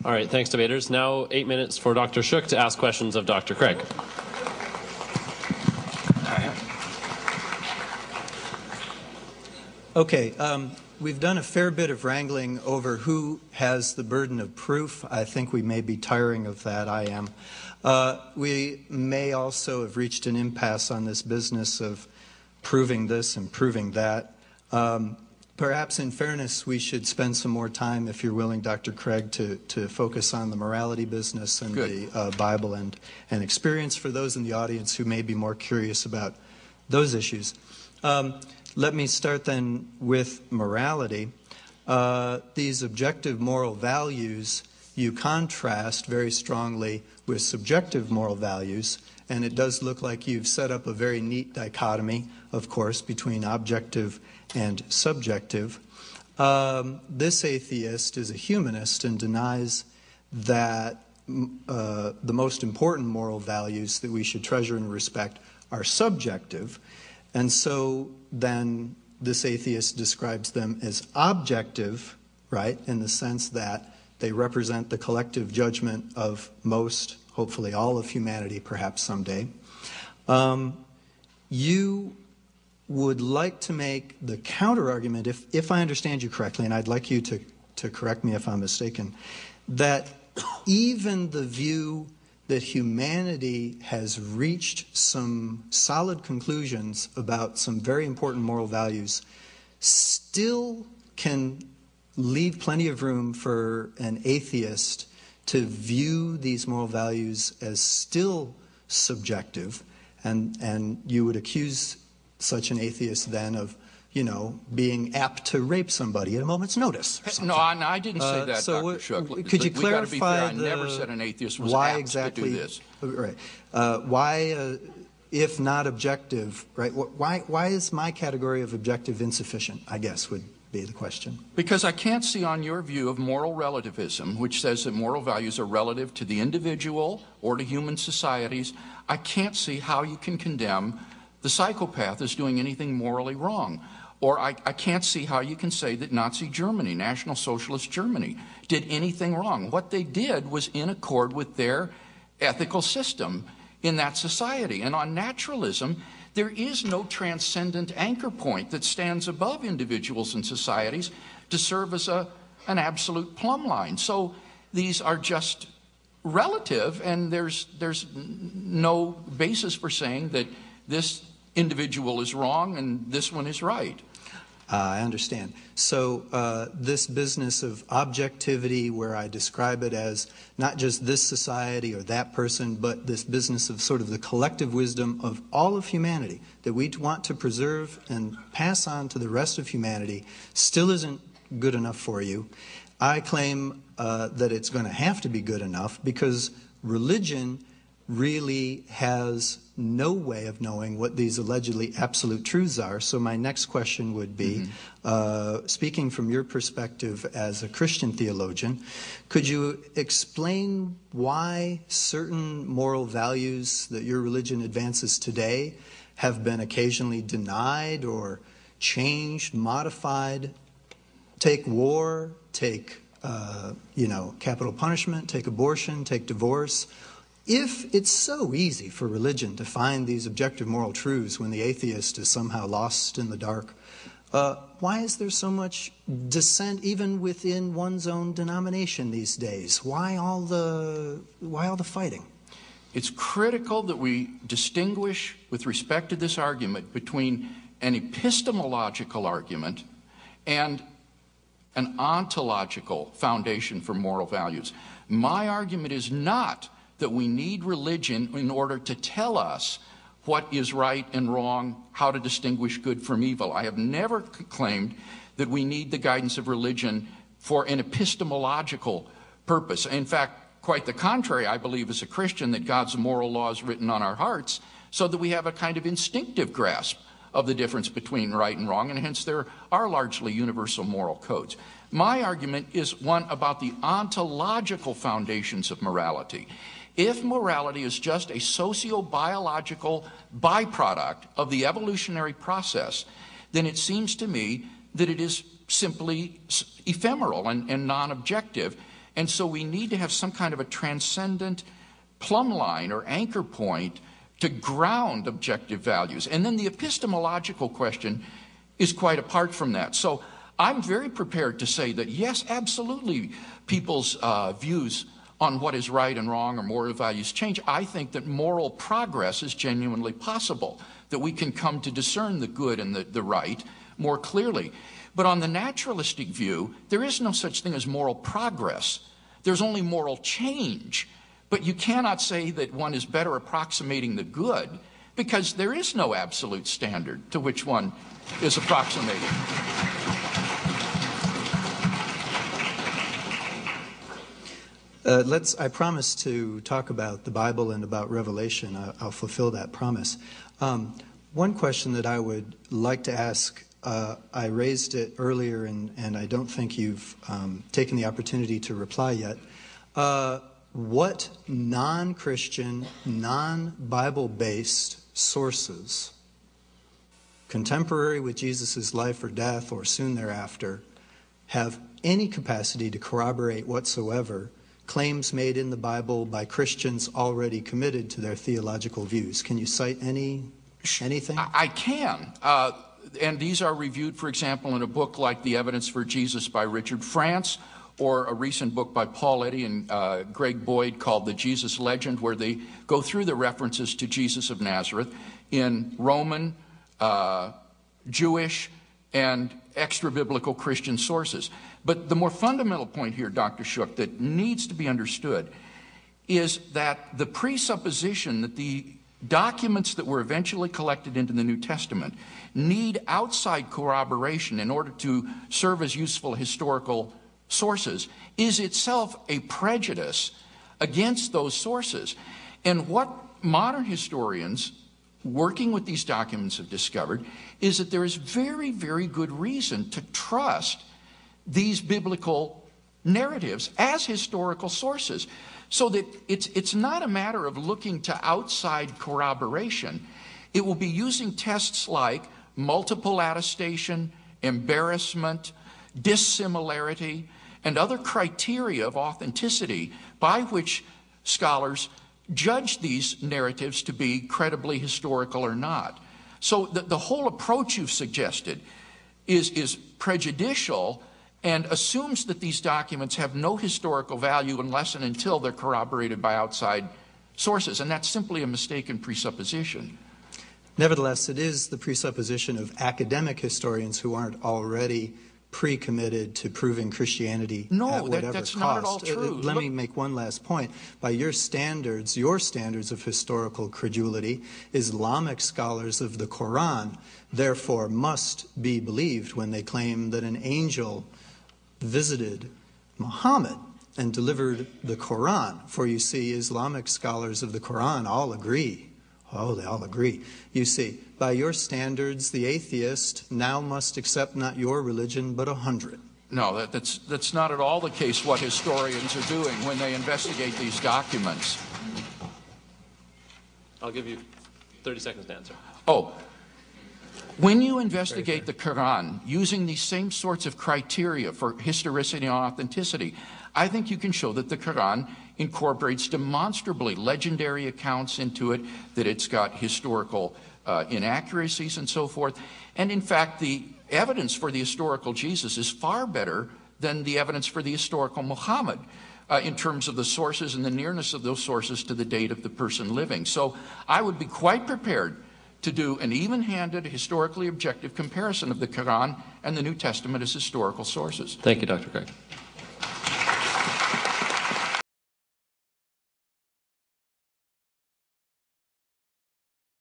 All right, thanks, debaters. Now 8 minutes for Dr. Shook to ask questions of Dr. Craig. Okay, we've done a fair bit of wrangling over who has the burden of proof. I think we may be tiring of that. I am. We may also have reached an impasse on this business of proving this and proving that. Perhaps in fairness, we should spend some more time, if you're willing, Dr. Craig, to focus on the morality business and the Bible and experience for those in the audience who may be more curious about those issues. Let me start then with morality. These objective moral values you contrast very strongly with subjective moral values, and it does look like you've set up a very neat dichotomy, of course, between objective and subjective. This atheist is a humanist and denies that the most important moral values that we should treasure and respect are subjective. And so then this atheist describes them as objective, right, in the sense that they represent the collective judgment of most, hopefully all of humanity, perhaps someday. You would like to make the counter-argument, if I understand you correctly, and I'd like you to correct me if I'm mistaken, that even the view that humanity has reached some solid conclusions about some very important moral values still can leave plenty of room for an atheist to view these moral values as still subjective, and you would accuse such an atheist then of, you know, being apt to rape somebody at a moment's notice. No, I didn't say that, Dr. Shook. Could you clarify I never said an atheist was why apt exactly, to do this. Right. Why, if not objective, right, why is my category of objective insufficient, I guess, would be the question. Because I can't see on your view of moral relativism, which says that moral values are relative to the individual or to human societies, I can't see how you can condemn the psychopath as doing anything morally wrong. Or I can't see how you can say that Nazi Germany, National Socialist Germany, did anything wrong. What they did was in accord with their ethical system in that society. And on naturalism, there is no transcendent anchor point that stands above individuals and societies to serve as an absolute plumb line. So these are just relative, and there's no basis for saying that this individual is wrong and this one is right. I understand. So this business of objectivity, where I describe it as not just this society or that person, but this business of sort of the collective wisdom of all of humanity that we want to preserve and pass on to the rest of humanity, still isn't good enough for you. I claim that it's going to have to be good enough because religion really has no way of knowing what these allegedly absolute truths are. So my next question would be, speaking from your perspective as a Christian theologian, could you explain why certain moral values that your religion advances today have been occasionally denied or changed, modified? Take war, take capital punishment, take abortion, take divorce. If it's so easy for religion to find these objective moral truths when the atheist is somehow lost in the dark, why is there so much dissent even within one's own denomination these days? Why all the fighting? It's critical that we distinguish with respect to this argument between an epistemological argument and an ontological foundation for moral values. My argument is not that we need religion in order to tell us what is right and wrong, how to distinguish good from evil. I have never claimed that we need the guidance of religion for an epistemological purpose. In fact, quite the contrary, I believe as a Christian that God's moral law is written on our hearts so that we have a kind of instinctive grasp of the difference between right and wrong, and hence there are largely universal moral codes. My argument is one about the ontological foundations of morality. If morality is just a socio-biological byproduct of the evolutionary process, then it seems to me that it is simply ephemeral and non-objective, And so we need to have some kind of a transcendent plumb line or anchor point to ground objective values. And then the epistemological question is quite apart from that. So I'm very prepared to say that, yes, absolutely, people's views on what is right and wrong or moral values change. I think that moral progress is genuinely possible, that we can come to discern the good and the right more clearly. But on the naturalistic view, there is no such thing as moral progress. There's only moral change. But you cannot say that one is better approximating the good, because there is no absolute standard to which one is approximating. I promise to talk about the Bible and about Revelation. I'll fulfill that promise. One question that I would like to ask, I raised it earlier, and I don't think you've taken the opportunity to reply yet. What non-Christian, non-Bible-based sources, contemporary with Jesus' life or death or soon thereafter, have any capacity to corroborate whatsoever claims made in the Bible by Christians already committed to their theological views? Can you cite anything? I can. And these are reviewed, for example, in a book like The Evidence for Jesus by Richard France, or a recent book by Paul Eddy and Greg Boyd called The Jesus Legend, where they go through the references to Jesus of Nazareth in Roman, Jewish, and extra-biblical Christian sources. But the more fundamental point here, Dr. Shook, that needs to be understood is that the presupposition that the documents that were eventually collected into the New Testament need outside corroboration in order to serve as useful historical sources is itself a prejudice against those sources. And what modern historians working with these documents have discovered is that there is very, very good reason to trust these biblical narratives as historical sources. So that it's not a matter of looking to outside corroboration. It will be using tests like multiple attestation, embarrassment, dissimilarity, and other criteria of authenticity by which scholars judge these narratives to be credibly historical or not. So the whole approach you've suggested is prejudicial and assumes that these documents have no historical value unless and until they're corroborated by outside sources. And that's simply a mistaken presupposition. Nevertheless, it is the presupposition of academic historians who aren't already pre-committed to proving Christianity at whatever that's cost. not at all true. Let me make one last point. By your standards of historical credulity, Islamic scholars of the Quran therefore must be believed when they claim that an angel visited Muhammad and delivered the Quran. For you see, Islamic scholars of the Quran all agree. Oh, they all agree. You see, by your standards, the atheist now must accept not your religion, but 100. No, that's not at all the case what historians are doing when they investigate these documents. I'll give you 30 seconds to answer. Oh, when you investigate the Quran using these same sorts of criteria for historicity and authenticity, I think you can show that the Quran incorporates demonstrably legendary accounts into it, that it's got historical inaccuracies and so forth. And in fact, the evidence for the historical Jesus is far better than the evidence for the historical Muhammad in terms of the sources and the nearness of those sources to the date of the person living. So I would be quite prepared to do an even-handed, historically objective comparison of the Quran and the New Testament as historical sources. Thank you, Dr. Craig.